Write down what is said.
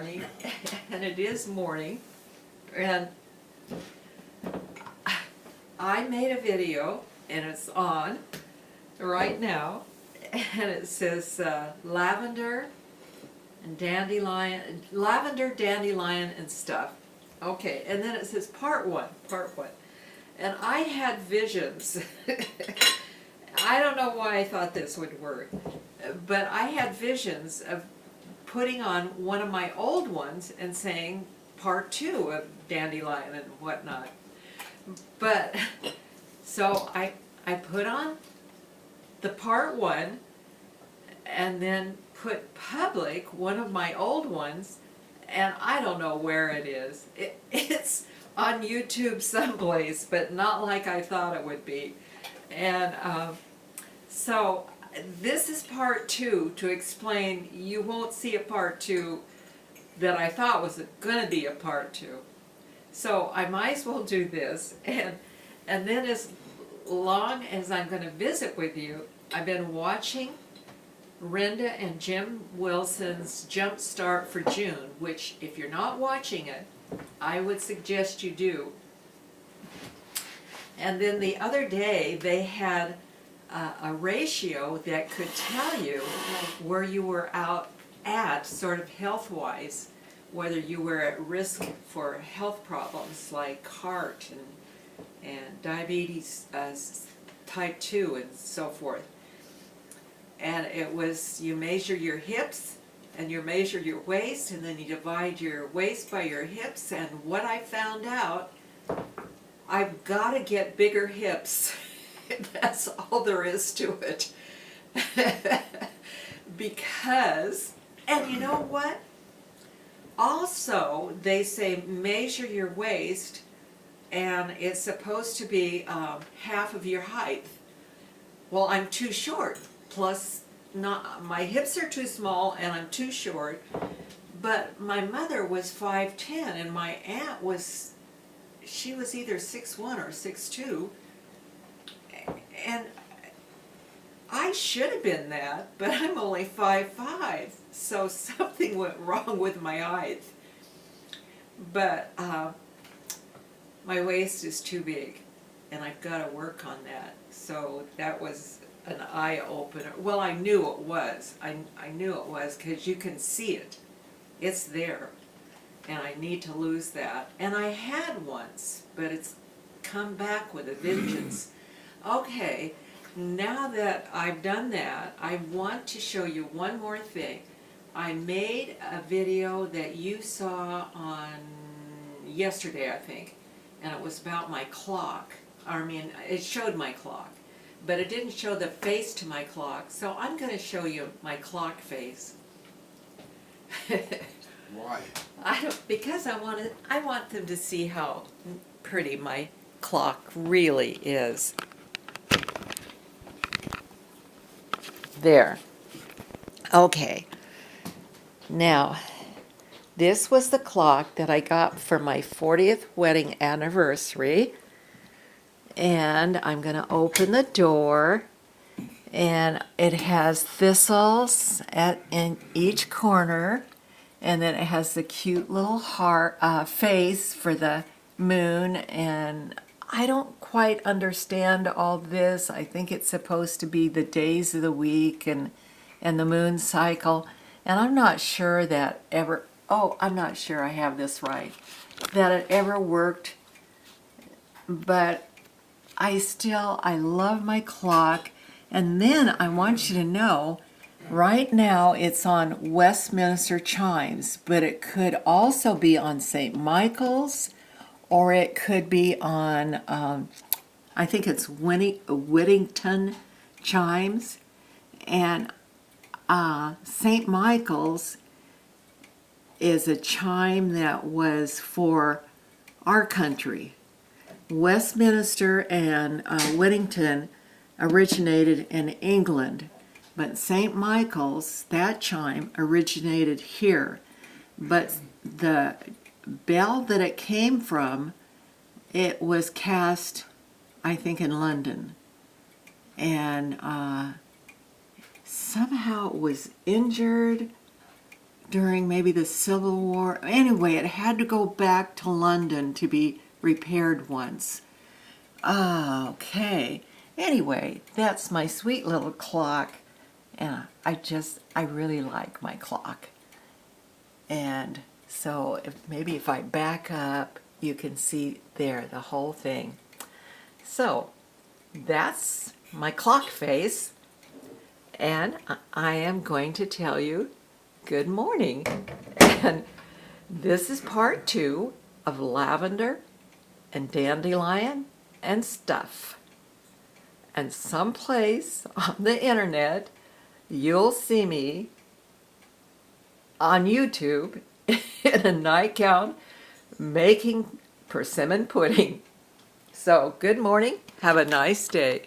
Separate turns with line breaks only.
morning, and it is morning, and I made a video, and it's on right now, and it says lavender, dandelion, and stuff. Okay, and then it says part one. And I had visions. I don't know why I thought this would work, but I had visions of putting on one of my old ones and saying part two of Dandelion and whatnot. But, so I put on the part one and then put public, one of my old ones, and I don't know where it is. It's on YouTube someplace, but not like I thought it would be. And so this is part two to explain. You won't see a part two that I thought was going to be a part two. So I might as well do this, and then as long as I'm going to visit with you, I've been watching Renda and Jim Wilson's Jump Start for June, which if you're not watching it, I would suggest you do. And then the other day they had a ratio that could tell you where you were out at, sort of health-wise, whether you were at risk for health problems like heart and diabetes type 2 and so forth. And it was, you measure your hips and you measure your waist, and then you divide your waist by your hips, and what I found out, I've got to get bigger hips. That's all there is to it. Because, and you know what? Also, they say measure your waist, and it's supposed to be half of your height. Well, I'm too short. Plus, my hips are too small, and I'm too short. But my mother was 5'10", and my aunt was, she was either 6'1" or 6'2". And I should have been that, but I'm only 5'5", so something went wrong with my height. But my waist is too big, and I've got to work on that. So that was an eye-opener. Well, I knew it was. I knew it was because you can see it. It's there. And I need to lose that. And I had once, but it's come back with a vengeance. Okay, now that I've done that, I want to show you one more thing. I made a video that you saw on yesterday, I think, and it was about my clock. I mean, it showed my clock, but it didn't show the face to my clock, so I'm going to show you my clock face.
Why?
Because I want them to see how pretty my clock really is. There. Okay. Now, this was the clock that I got for my 40th wedding anniversary. And I'm going to open the door. And it has thistles in each corner. And then it has the cute little heart face for the moon. And I don't quite understand all this. I think it's supposed to be the days of the week and the moon cycle. And I'm not sure that ever, I'm not sure I have this right, that it ever worked. But I love my clock. And then I want you to know, right now it's on Westminster chimes, but it could also be on St. Michael's, or it could be on, I think it's Whittington chimes. And St. Michael's is a chime that was for our country. Westminster and Whittington originated in England, but St. Michael's, that chime, originated here. But the bell that it came from, it was cast, I think, in London. And somehow it was injured, during maybe the Civil War. Anyway, it had to go back to London to be repaired once. Okay. Anyway, that's my sweet little clock. And I really like my clock. And so maybe if I back up, you can see there the whole thing. So that's my clock face. And I am going to tell you good morning. And this is part 2 of Lavender and Dandelion and Stuff. And someplace on the internet, you'll see me on YouTube in a nightgown making persimmon pudding. So good morning. Have a nice day.